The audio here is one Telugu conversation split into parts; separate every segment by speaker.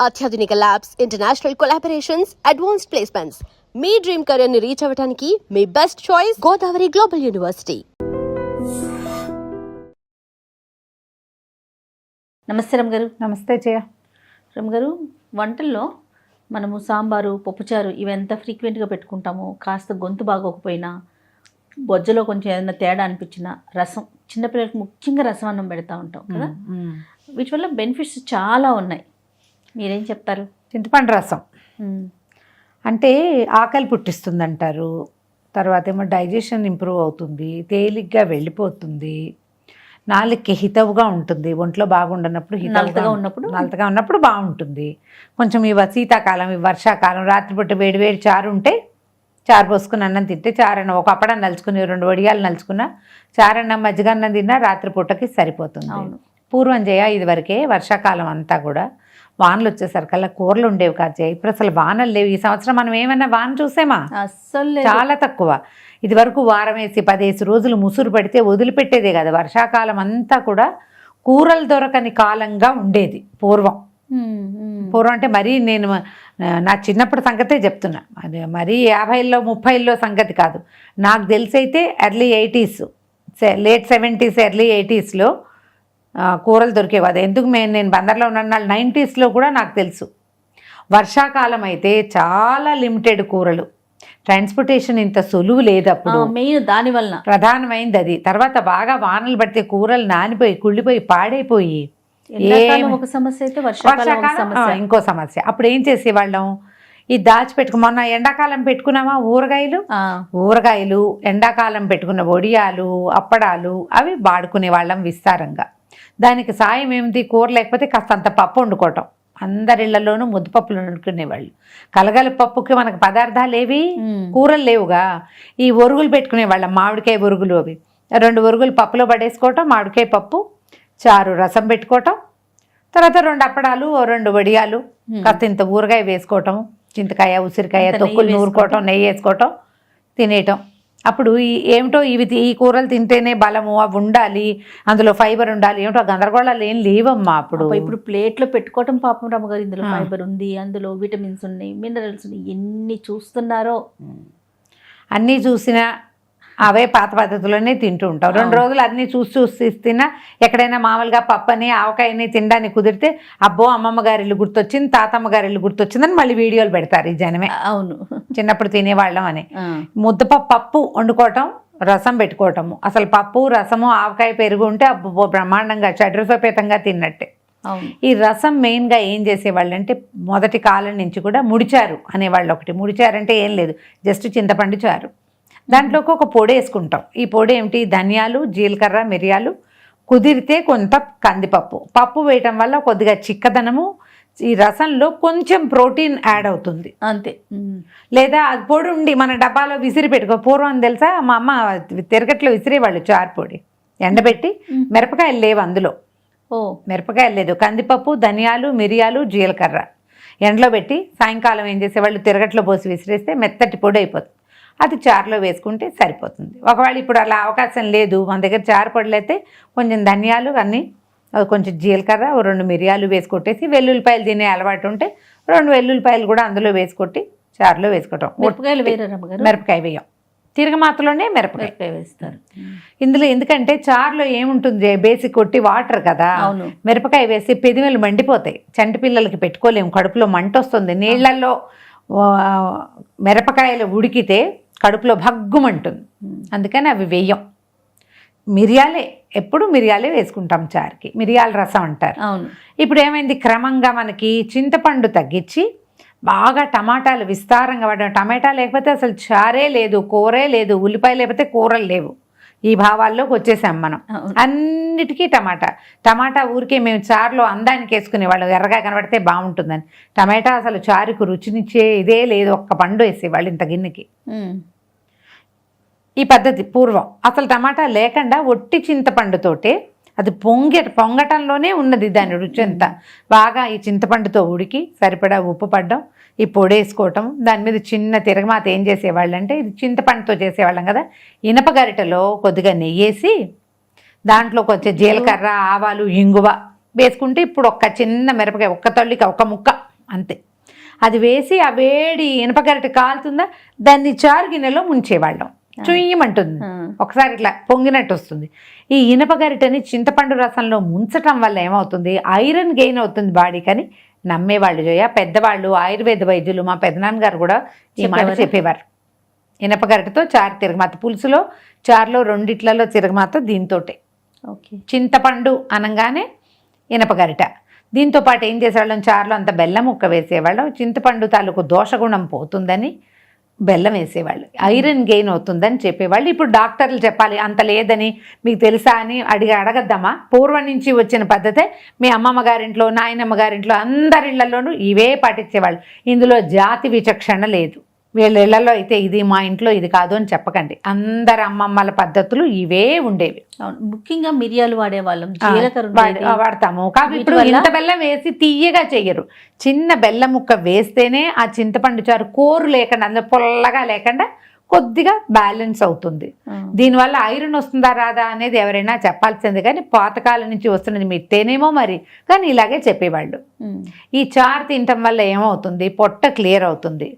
Speaker 1: అత్యాధునిక labs, international collaborations, advanced placements. మీ డ్రీమ్ కెరీర్ ని రీచ్ అవ్వడానికి మీ best choice Godavari Global University.
Speaker 2: నమస్తే రమగారు.
Speaker 3: నమస్తే జయ.
Speaker 2: రమగారు, వంటల్లో మనము సాంబారు, పప్పుచారు ఇవి ఎంత ఫ్రీక్వెంట్గా పెట్టుకుంటామో, కాస్త గొంతు బాగోకపోయినా, బొజ్జలో కొంచెం ఏదైనా తేడా అనిపించినా, రసం, చిన్నపిల్లలకు ముఖ్యంగా రసం అన్నం పెడతా ఉంటాం కదా. వీటి వల్ల బెనిఫిట్స్ చాలా ఉన్నాయి. మీరేం చెప్తారు?
Speaker 3: చింతపండు రసం అంటే ఆకలి పుట్టిస్తుంది అంటారు. తర్వాత ఏమో డైజెషన్ ఇంప్రూవ్ అవుతుంది, తేలిగ్గా వెళ్ళిపోతుంది, నాలుగుకి హితవుగా ఉంటుంది, ఒంట్లో బాగుండనప్పుడు నలతగా ఉన్నప్పుడు బాగుంటుంది. కొంచెం ఈ శీతాకాలం, ఈ వర్షాకాలం రాత్రిపూట వేడి వేడి చారు ఉంటే చారు పోసుకుని అన్నం తింటే, చారన్నం ఒక అప్పడం నలుచుకుని 2 వడియాలు నలుచుకున్న చారన్నం మజ్జిగ అన్నం తిన్నా రాత్రిపూటకి సరిపోతుంది. పూర్వం జయ ఇదివరకే వర్షాకాలం అంతా కూడా వానలు వచ్చేసరికల్లా కూరలు ఉండేవి కాదు జయ. ఇప్పుడు అసలు వానలు లేవు. ఈ సంవత్సరం మనం ఏమన్నా వాన చూసామా?
Speaker 2: అస్సలు
Speaker 3: చాలా తక్కువ. ఇది వరకు వారం వేసి 10 రోజులు ముసురు పడితే వదిలిపెట్టేదే కదా. వర్షాకాలం అంతా కూడా కూరలు దొరకని కాలంగా ఉండేది పూర్వం. పూర్వం అంటే మరీ నేను నా చిన్నప్పుడు సంగతే చెప్తున్నా, అది మరీ 50లో 30లో సంగతి కాదు. నాకు తెలిసైతే early 80s, late 70s early 80sలో కూరలు దొరికేవి. అది ఎందుకు నేను బందర్లో ఉన్న 90sలో కూడా నాకు తెలుసు. వర్షాకాలం అయితే చాలా లిమిటెడ్ కూరలు, ట్రాన్స్పోర్టేషన్ ఇంత సులువు లేదు అప్పుడు.
Speaker 2: మెయిన్ దానివల్ల
Speaker 3: ప్రధానమైంది అది. తర్వాత బాగా వానలు పడితే కూరలు నానిపోయి కుళ్ళిపోయి పాడైపోయి
Speaker 2: ఒక సమస్య అయితే వర్షాకాలం
Speaker 3: ఇంకో సమస్య. అప్పుడు ఏం చేసేవాళ్ళం, ఈ దాచిపెట్టుకు మొన్న ఎండాకాలం పెట్టుకున్నామా ఊరగాయలు, ఎండాకాలం పెట్టుకున్న వడియాలు, అప్పడాలు అవి వాడుకునే వాళ్ళం విస్తారంగా. దానికి సాయం ఏమిటి, కూర లేకపోతే కాస్తంత పప్పు వండుకోవటం. అందరిళ్లలోనూ ముద్దపప్పులు వండుకునేవాళ్ళు. కలగల పప్పుకి మనకు పదార్థాలు ఏవి, కూరలు లేవుగా. ఈ ఒరుగులు పెట్టుకునేవాళ్ళం, మామిడికాయ ఒరుగులు. అవి 2 ఒరుగులు పప్పులో పడేసుకోవటం, మామిడికాయ పప్పు, చారు, రసం పెట్టుకోవటం, తర్వాత 2 అప్పడాలు, 2 వడియాలు, కాస్త ఇంత ఊరగాయ వేసుకోవటం, చింతకాయ, ఉసిరికాయ తొక్కులు నూరుకోవటం, నెయ్యి వేసుకోవటం, తినేయటం. అప్పుడు ఏమిటో ఈ కూరలు తింటేనే బలము, అవి ఉండాలి, అందులో ఫైబర్ ఉండాలి, ఏమిటో గందరగోళాలు ఏం లేవమ్మా అప్పుడు.
Speaker 2: ఇప్పుడు ప్లేట్లో పెట్టుకోవటం పాపం రమ్మగారు. ఇందులో ఫైబర్ ఉంది, అందులో విటమిన్స్ ఉన్నాయి, మినరల్స్ ఉన్నాయి, ఎన్ని చూస్తున్నారో.
Speaker 3: అన్నీ చూసినా అవే పాత పద్ధతిలోనే తింటూ ఉంటాం. 2 రోజులు అన్నీ చూసి తిన్నా, ఎక్కడైనా మామూలుగా పప్పని ఆవకాయని తినడానికి కుదిరితే అబ్బో అమ్మమ్మ గారి ఇల్లు గుర్తొచ్చింది, తాతమ్మ గారి ఇల్లు గుర్తొచ్చిందని మళ్ళీ వీడియోలు పెడతారు ఈ జనమే.
Speaker 2: అవును,
Speaker 3: చిన్నప్పుడు తినేవాళ్ళం అని. పప్పు వండుకోవటం, రసం పెట్టుకోవటము. అసలు పప్పు, రసము, ఆవకాయ, పెరుగు ఉంటే అబ్బో బ్రహ్మాండంగా షడ్రసోపేతంగా తిన్నట్టే. ఈ రసం మెయిన్గా ఏం చేసేవాళ్ళు అంటే, మొదటి కాలం నుంచి కూడా ముడిచారు అనేవాళ్ళు. ఒకటి ముడిచారు అంటే ఏం లేదు, జస్ట్ చింతపండు చారు. దాంట్లోకి ఒక పొడి వేసుకుంటాం. ఈ పొడి ఏమిటి, ధనియాలు, జీలకర్ర, మిరియాలు, కుదిరితే కొంత కందిపప్పు. పప్పు వేయటం వల్ల కొద్దిగా చిక్కదనము, ఈ రసంలో కొంచెం ప్రోటీన్ యాడ్ అవుతుంది
Speaker 2: అంతే.
Speaker 3: లేదా అది పొడి ఉండి మన డబ్బాలో విసిరి పెట్టుకో. పూర్వం తెలుసా, మా అమ్మ తిరగట్లో విసిరేవాళ్ళు చారు పొడి. ఎండబెట్టి, మిరపకాయలు లేవు అందులో, మిరపకాయలు లేదు, కందిపప్పు, ధనియాలు, మిరియాలు, జీలకర్ర ఎండలో పెట్టి సాయంకాలం ఏం చేసేవాళ్ళు, తిరగట్లో పోసి విసిరేస్తే మెత్తటి పొడి అయిపోతుంది. అది చారులో వేసుకుంటే సరిపోతుంది. ఒకవేళ ఇప్పుడు అలా అవకాశం లేదు, మన దగ్గర చారు పొడులు అయితే కొంచెం ధనియాలు అన్నీ, కొంచెం జీలకర్ర, 2 మిరియాలు వేసుకొట్టేసి, వెల్లుల్లిపాయలు తినే అలవాటు ఉంటే 2 వెల్లుల్లిపాయలు కూడా అందులో వేసుకొట్టి చారులో వేసుకోవటం. మిరపకాయ వేయం, తిరగమాతలోనే మిరపకాయ వేస్తారు ఇందులో. ఎందుకంటే చారులో ఏముంటుంది, బేసిక్ కొట్టి వాటర్ కదా. మిరపకాయ వేసి పెదిమెలు మండిపోతాయి, చంటి పిల్లలకి పెట్టుకోలేము, కడుపులో మంట వస్తుంది. నీళ్లలో మిరపకాయలు ఉడికితే కడుపులో భగ్గుమంటుంది, అందుకని అవి వేయం. మిరియాలే, ఎప్పుడు మిరియాలే వేసుకుంటాం చారుకి, మిరియాల రసం అంటారు. ఇప్పుడు ఏమైంది, క్రమంగా మనకి చింతపండు తగ్గించి బాగా టమాటాలు విస్తారంగా వాడడం. టమాటా లేకపోతే అసలు చారే లేదు, కూరే లేదు, ఉల్లిపాయ లేకపోతే కూరలు లేవు, ఈ భావాల్లోకి వచ్చేసాం మనం. అన్నిటికీ టమాటా ఊరికే మేము చారులో అందానికి వేసుకునేవాళ్ళు, ఎర్రగా కనబడితే బాగుంటుందని. టమాటా అసలు చారుకు రుచినిచ్చే ఇదే లేదు, ఒక్క పండు వేసేవాళ్ళు ఇంత గిన్నెకి. ఈ పద్ధతి పూర్వం. అసలు టమాటా లేకుండా ఒట్టి చింతపండుతోటే, అది పొంగటంలోనే ఉన్నది దాని రుచి అంతా. బాగా ఈ చింతపండుతో ఉడికి సరిపడా ఉప్పు పడ్డం, ఈ పొడి వేసుకోవటం, దాని మీద చిన్న తిరగమాత ఏం చేసేవాళ్ళు అంటే, ఇది చింతపండుతో చేసేవాళ్ళం కదా, ఇనప గరిటెలో కొద్దిగా నెయ్యేసి దాంట్లో కొంచెం జీలకర్ర, ఆవాలు, ఇంగువ వేసుకుంటే ఇప్పుడు ఒక్క చిన్న మిరపకాయ, ఒక్క తల్లికి ఒక ముక్క అంతే. అది వేసి ఆ వేడి ఇనపగరిట కాలుతుందా దాన్ని చారు గిన్నెలో ముంచేవాళ్ళం. చుయ్యమంటుంది, ఒకసారి ఇట్లా పొంగినట్టు వస్తుంది. ఈ ఇనపగరిటని చింతపండు రసంలో ముంచటం వల్ల ఏమవుతుంది, ఐరన్ గెయిన్ అవుతుంది బాడీ అని నమ్మేవాళ్ళు జయ. పెద్దవాళ్ళు ఆయుర్వేద వైద్యులు, మా పెదనాన్నగారు కూడా ఈ మాట చెప్పేవారు. ఇనపగరిటతో చారు తిరగమాత, పులుసులో చారులో రెండిట్లలో తిరగమాత దీంతోటే.
Speaker 2: ఓకే.
Speaker 3: చింతపండు అనగానే ఇనపగరిట. దీంతో పాటు ఏం చేసేవాళ్ళం, చారులో అంత బెల్లం ముక్క వేసేవాళ్ళం. చింతపండు తాలూకు దోషగుణం పోతుందని బెల్లం వేసేవాళ్ళు, ఐరన్ గెయిన్ అవుతుందని చెప్పేవాళ్ళు. ఇప్పుడు డాక్టర్లు చెప్పాలి అంత లేదని మీకు తెలుసా అని అడగద్దామా? పూర్వం నుంచి వచ్చిన పద్ధతే మీ అమ్మమ్మ గారింట్లో, నాయనమ్మ గారింట్లో, అందరిళ్లలోనూ ఇవే పాటించేవాళ్ళు. ఇందులో జాతి విచక్షణ లేదు. వీళ్ళ ఇళ్లలో అయితే ఇది, మా ఇంట్లో ఇది కాదు అని చెప్పకండి. అందరి అమ్మమ్మల పద్ధతులు ఇవే ఉండేవి.
Speaker 2: ముఖ్యంగా మిరియాలు వాడేవాళ్ళం, జీలకర్ర
Speaker 3: వాడతాము. కాబట్టి ఇప్పుడు ఇంత బెల్లం వేసి తీయగా చెయ్యరు. చిన్న బెల్లం ముక్క వేస్తేనే ఆ చింతపండు చారు కోరు లేకుండా, అందులో పొల్లగా లేకుండా కొద్దిగా బ్యాలెన్స్ అవుతుంది. దీనివల్ల ఐరన్ వస్తుందా రాదా అనేది ఎవరైనా చెప్పాల్సింది, కానీ పాతకాలం నుంచి వస్తున్నది మిత్తేనేమో మరి, కానీ ఇలాగే చెప్పేవాళ్ళు. ఈ చారు తినటం వల్ల ఏమవుతుంది, పొట్ట క్లియర్ అవుతుంది,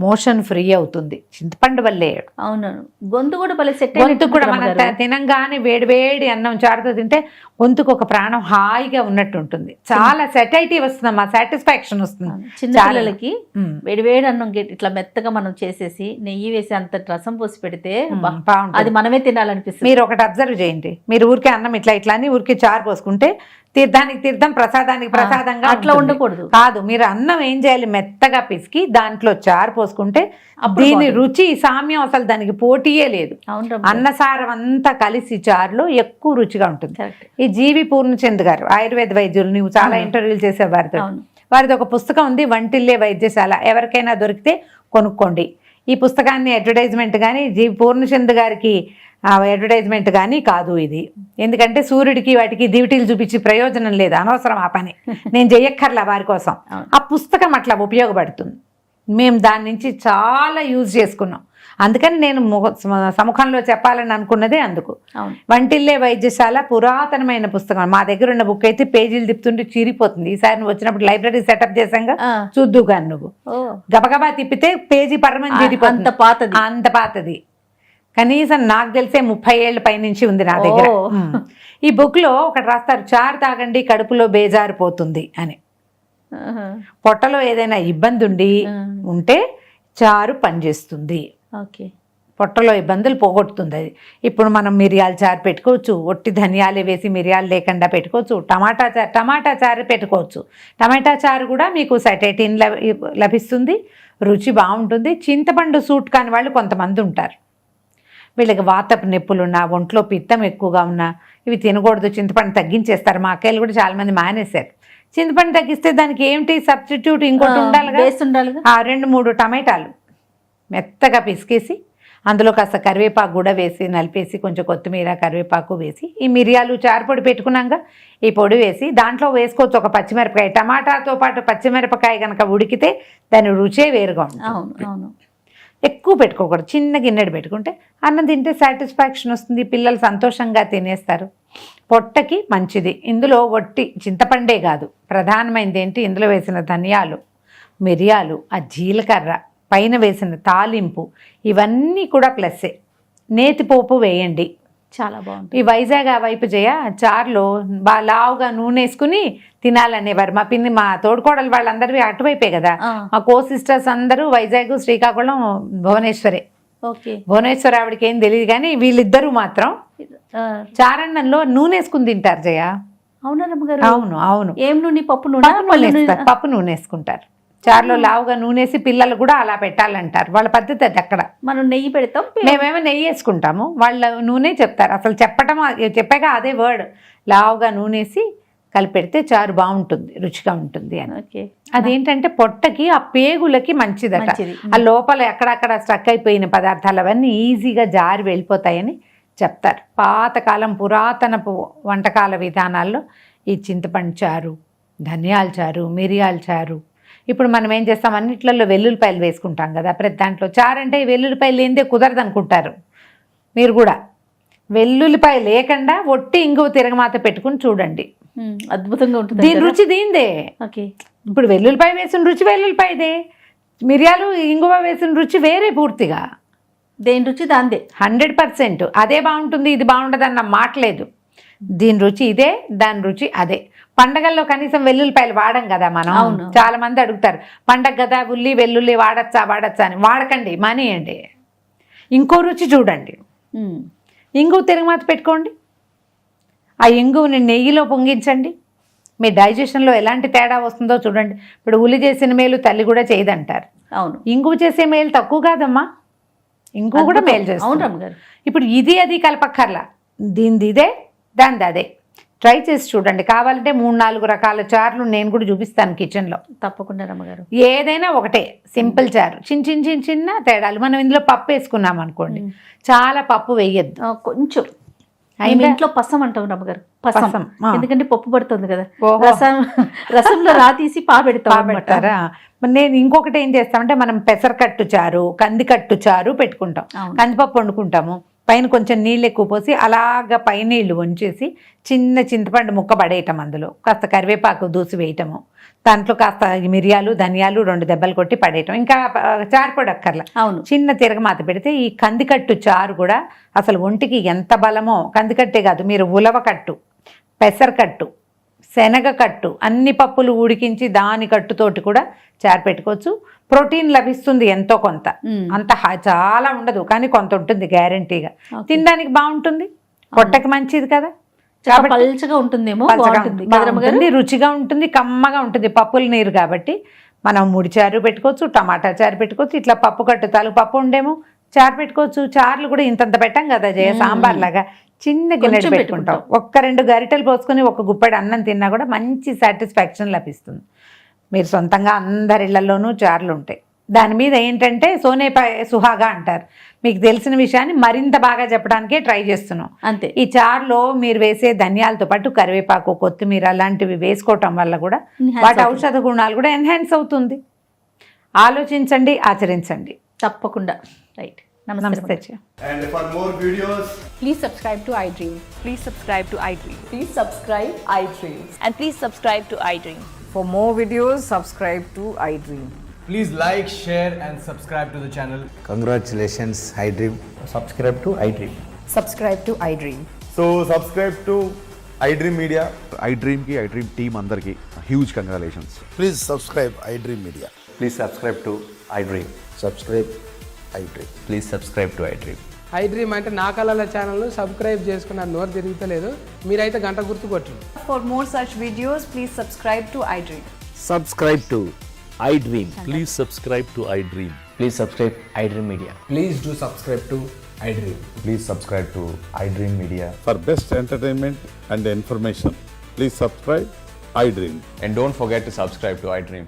Speaker 3: మోషన్ ఫ్రీ అవుతుంది చింతపండు వల్లే.
Speaker 2: అవునవును. గొంతు కూడా భలే సెట్.
Speaker 3: గొంతు కూడా మనం తినంగానే వేడి అన్నం చారుతో తింటే గొంతుకు ఒక ప్రాణం హాయిగా ఉన్నట్టు ఉంటుంది. చాలా సెటైటీ వస్తుందమ్మా, సాటిస్ఫాక్షన్ వస్తుంది.
Speaker 2: చిన్నపిల్లలకి వేడి అన్నం ఇట్లా మెత్తగా మనం చేసేసి నెయ్యి వేసి అంత రసం పోసి పెడితే అది మనమే తినాలనిపిస్తుంది.
Speaker 3: మీరు ఒకటి అబ్జర్వ్ చేయండి, మీరు ఊరికే అన్నం ఇట్లా అని ఊరికే చారు పోసుకుంటే తీర్థానికి తీర్థం, ప్రసాదానికి ప్రసాదంగా
Speaker 2: అట్లా ఉండకూడదు.
Speaker 3: కాదు, మీరు అన్నం ఏం చేయాలి, మెత్తగా పిసికి దాంట్లో చారు పోసుకుంటే దీని రుచి సామ్యం అసలు దానికి పోటీయే లేదు. అన్నసారం అంతా కలిసి చారులో ఎక్కువ రుచిగా ఉంటుంది. ఈ జీవి పూర్ణచంద్ గారు ఆయుర్వేద వైద్యులు, నువ్వు చాలా ఇంటర్వ్యూలు చేసే వారిది ఒక పుస్తకం ఉంది, వంటిల్లే వైద్యశాల. ఎవరికైనా దొరికితే కొనుక్కోండి. ఈ పుస్తకాన్ని అడ్వర్టైజ్మెంట్ కానీ జీవి పూర్ణచంద్ గారికి అడ్వర్టైజ్మెంట్ కానీ కాదు ఇది. ఎందుకంటే సూర్యుడికి వాటికి దివిటీలు చూపించి ప్రయోజనం లేదు, అనవసరం ఆ పని, నేను చెయ్యక్కర్లా వారి కోసం. ఆ పుస్తకం అట్లా ఉపయోగపడుతుంది. మేము దాని నుంచి చాలా యూజ్ చేసుకున్నాం. అందుకని నేను సముఖంలో చెప్పాలని అనుకున్నదే అందుకు. వంటిల్లే వైద్యశాల పురాతనమైన పుస్తకం. మా దగ్గర ఉన్న బుక్ అయితే పేజీలు తిప్పుతుంటే చీరిపోతుంది. ఈసారి నువ్వు వచ్చినప్పుడు లైబ్రరీ సెటప్ చేసాంగా చూద్దు కానీ నువ్వు గబగబా తిప్పితే పేజీ పరమని చీరిపోతుంది. అంత పాతది, కనీసం నాకు తెలిసే 30 ఏళ్ల పైనుంచి ఉంది నా దగ్గర. ఈ బుక్ లో ఒకటి రాస్తారు, చారు తాగండి కడుపులో బేజారిపోతుంది అని. పొట్టలో ఏదైనా ఇబ్బంది ఉంటే చారు పనిచేస్తుంది. పొట్టలో ఇబ్బందులు పోగొడుతుంది అది. ఇప్పుడు మనం మిరియాల చారు పెట్టుకోవచ్చు, ఒట్టి ధనియాలే వేసి మిరియాలు లేకుండా పెట్టుకోవచ్చు. టమాటా చారు పెట్టుకోవచ్చు. టమాటా చారు కూడా మీకు సైటైటిన్ లభిస్తుంది, రుచి బాగుంటుంది. చింతపండు సూట్ కాని వాళ్ళు కొంతమంది ఉంటారు, వీళ్ళకి వాతపు నొప్పులున్నా, ఒంట్లో పిత్తం ఎక్కువగా ఉన్నా ఇవి తినకూడదు, చింతపండు తగ్గించేస్తారు. మా అక్కలు కూడా చాలా మంది మానేశారు. చింతపండు తగ్గిస్తే దానికి ఏమిటి సబ్స్టిట్యూట్ ఇంకోటి ఉండాలి. 2-3 టమాటాలు మెత్తగా పిసికేసి అందులో కాస్త కరివేపాకు కూడా వేసి నలిపేసి, కొంచెం కొత్తిమీర కరివేపాకు వేసి, ఈ మిరియాలు చారు పొడి పెట్టుకున్నాక ఈ పొడి వేసి దాంట్లో వేసుకోవచ్చు ఒక పచ్చిమిరపకాయ. టమాటాతో పాటు పచ్చిమిరపకాయ కనుక ఉడికితే దాని రుచే వేరుగా ఉంటుంది. ఎక్కువ పెట్టుకోకూడదు, చిన్న గిన్నెడు పెట్టుకుంటే అన్నం తింటే సాటిస్ఫాక్షన్ వస్తుంది, పిల్లలు సంతోషంగా తినేస్తారు, పొట్టకి మంచిది. ఇందులో ఒట్టి చింతపండే కాదు, ప్రధానమైనది ఏంటి, ఇందులో వేసిన ధనియాలు, మిరియాలు, ఆ జీలకర్ర, పైన వేసిన తాలింపు, ఇవన్నీ కూడా ప్లస్సే. నేతిపోపు వేయండి,
Speaker 2: చాలా బాగుంటుంది.
Speaker 3: ఈ వైజాగ్ ఆ వైపు చారులో బాగా లావుగా నూనె వేసుకుని తినాలనేవారు. మా పిన్ని, మా తోడుకోడలు వాళ్ళందరూ అటువైపే కదా. మా కో సిస్టర్స్ అందరూ వైజాగ్, శ్రీకాకుళం, భువనేశ్వరే. భువనేశ్వర్ ఆవిడకి ఏం తెలియదు, కానీ వీళ్ళిద్దరూ మాత్రం చారన్నంలో నూనె వేసుకుని తింటారు జయ. అవును అవును.
Speaker 2: ఏం నూనె? పప్పు నూనె.
Speaker 3: పప్పు నూనె వేసుకుంటారు చారులో. లావుగా నూనెసి పిల్లలు కూడా అలా పెట్టాలంటారు, వాళ్ళ పద్ధతి అది. అక్కడ
Speaker 2: మనం నెయ్యి పెడతాం,
Speaker 3: మేమేమో నెయ్యి వేసుకుంటాము, వాళ్ళ నూనె చెప్తారు. అసలు చెప్పాక అదే వర్డ్, లావుగా నూనెసి కలిపెడితే చారు బాగుంటుంది, రుచిగా ఉంటుంది అని. అదేంటంటే పొట్టకి, ఆ పేగులకి మంచిదట. ఆ లోపల ఎక్కడక్కడ స్ట్రక్ అయిపోయిన పదార్థాలు అవన్నీ ఈజీగా జారి వెళ్ళిపోతాయని చెప్తారు. పాతకాలం పురాతనపు వంటకాల విధానాల్లో ఈ చింతపండు చారు, ధనియాల చారు, మిరియాల చారు. ఇప్పుడు మనం ఏం చేస్తాం, అన్నిట్లలో వెల్లుల్లిపాయలు వేసుకుంటాం కదా ప్రతి దాంట్లో. చారు అంటే వెల్లుల్లిపాయలు లేనిదే కుదరదు అనుకుంటారు మీరు కూడా. వెల్లుల్లిపాయ లేకుండా ఒట్టి ఇంగువ తిరగమాత పెట్టుకుని చూడండి,
Speaker 2: అద్భుతంగా ఉంటుంది
Speaker 3: దీని రుచి దీందే.
Speaker 2: ఓకే.
Speaker 3: ఇప్పుడు వెల్లుల్లిపాయ వేసిన రుచి వెల్లుల్లిపాయదే, మిరియాలు ఇంగువ వేసిన రుచి వేరే పూర్తిగా.
Speaker 2: దేని రుచి దాందే.
Speaker 3: 100% అదే బాగుంటుంది ఇది బాగుంటుంది అన్న మాట లేదు. దీని రుచి ఇదే, దాని రుచి అదే. పండగల్లో కనీసం వెల్లుల్లిపాయలు వాడం కదా మనం. చాలా మంది అడుగుతారు, పండగ కదా వెల్లుల్లి వాడచ్చా అని. వాడకండి, మానేయండి. ఇంకో రుచి చూడండి. ఇంగువ తిరగమాత పెట్టుకోండి, ఆ ఇంగువని నెయ్యిలో పొంగించండి, మీ డైజెషన్లో ఎలాంటి తేడా వస్తుందో చూడండి. ఇప్పుడు ఉలి చేసిన మేలు తల్లి కూడా చేయదంటారు.
Speaker 2: అవును.
Speaker 3: ఇంగువ చేసే మేలు తక్కువ కాదమ్మా, ఇంగువ కూడా మేలు చేస్తుంది.
Speaker 2: అవును రమ్మగారు.
Speaker 3: ఇప్పుడు ఇది అది కలపక్కర్లా, దీనిది ఇదే దానిది అదే. ట్రై చేసి చూడండి. కావాలంటే 3-4 రకాల చారులు నేను కూడా చూపిస్తాను కిచెన్లో.
Speaker 2: తప్పకుండా రమ్మగారు.
Speaker 3: ఏదైనా ఒకటే సింపుల్ చారు, చిన్న తేడాలు. మనం ఇందులో పప్పు వేసుకున్నాం అనుకోండి, చాలా పప్పు వేయద్దు,
Speaker 2: కొంచెం. ఇంట్లో పసం అంటాం రమ్మగారు, పసం. ఎందుకంటే పప్పు పడుతుంది కదా, రసంలో రాతీసి
Speaker 3: పెడతారా. నేను ఇంకొకటి ఏం చేస్తామంటే, మనం పెసరకట్టు చారు, కందికట్టు చారు పెట్టుకుంటాం, కందిపప్పు వండుకుంటాము. పైన కొంచెం నీళ్ళు ఎక్కువ పోసి అలాగ పై నీళ్ళు వంచేసి చిన్న చింతపండు ముక్క పడేయటం, అందులో కాస్త కరివేపాకు దూసి వేయటము, దాంట్లో కాస్త మిరియాలు ధనియాలు 2 దెబ్బలు కొట్టి పడేయటం. ఇంకా చారు పొడి అక్కర్లా, చిన్న తిరగమాత పెడితే ఈ కందికట్టు చారు కూడా అసలు ఒంటికి ఎంత బలమో. కందికట్టే కాదు, మీరు ఉలవకట్టు, పెసరకట్టు, శనగకట్టు, అన్ని పప్పులు ఉడికించి దాని కట్టుతోటి కూడా చారు పెట్టుకోవచ్చు. ప్రోటీన్ లభిస్తుంది ఎంతో కొంత, అంత చాలా ఉండదు కానీ కొంత ఉంటుంది గ్యారంటీగా. తినడానికి బాగుంటుంది, పొట్టకి మంచిది కదా,
Speaker 2: పల్చగా ఉంటుందేమో,
Speaker 3: బాగుంటుంది, రుచిగా ఉంటుంది, కమ్మగా ఉంటుంది. పప్పుల నీరు కాబట్టి మనం ముడి చారు పెట్టుకోవచ్చు, టమాటా చారు పెట్టుకోవచ్చు, ఇట్లా పప్పు కట్టు తాలూకు పప్పు ఉండేమో చారు పెట్టుకోవచ్చు. చారులు కూడా ఇంతంత పెట్టాం కదా సాంబార్ లాగా, చిన్న గిన్నె పెట్టుకుంటాం. 1-2 గరిటెలు పోసుకొని 1 గుప్పెడు అన్నం తిన్నా కూడా మంచి సాటిస్ఫాక్షన్ లభిస్తుంది. మీరు సొంతంగా అందరి ఇళ్లలోనూ చారులు ఉంటాయి. దాని మీద ఏంటంటే సోనే సుహాగా అంటారు. మీకు తెలిసిన విషయాన్ని మరింత బాగా చెప్పడానికే ట్రై చేస్తున్నాం
Speaker 2: అంతే.
Speaker 3: ఈ చారులో మీరు వేసే ధనియాలతో పాటు కరివేపాకు, కొత్తిమీర అలాంటివి వేసుకోవటం వల్ల కూడా వాటి ఔషధ గుణాలు కూడా ఎన్హాన్స్ అవుతుంది. ఆలోచించండి, ఆచరించండి
Speaker 2: తప్పకుండా. రైట్.
Speaker 3: నమస్తే.
Speaker 4: And for more videos,
Speaker 5: please subscribe to iDream.
Speaker 6: Please subscribe to iDream.
Speaker 5: Please subscribe iDream.
Speaker 6: And please subscribe to iDream.
Speaker 5: For more videos, subscribe to iDream.
Speaker 4: please like, share and subscribe to the channel.
Speaker 7: Congratulations, iDream.
Speaker 8: Subscribe to iDream.
Speaker 5: Subscribe to iDream.
Speaker 4: So subscribe to iDream Media.
Speaker 9: iDream team andarki huge congratulations.
Speaker 7: Please subscribe iDream Media.
Speaker 8: Please subscribe to iDream.
Speaker 7: Subscribe iDream.
Speaker 8: Please subscribe to iDream.
Speaker 10: iDream అంటే నా కళల ఛానల్ను సబ్స్క్రైబ్ చేసుకున్న నోరు తిరుగుతలేదు, మీరైతే గంట గుర్తు కొట్టండి.
Speaker 5: For more such videos, please subscribe to iDream.
Speaker 8: Subscribe to iDream.
Speaker 11: Please subscribe to iDream.
Speaker 8: Please subscribe iDream Media.
Speaker 4: Please do subscribe to iDream.
Speaker 8: Please subscribe to iDream Media.
Speaker 9: For best entertainment and information, please subscribe iDream.
Speaker 11: And don't forget to subscribe to iDream.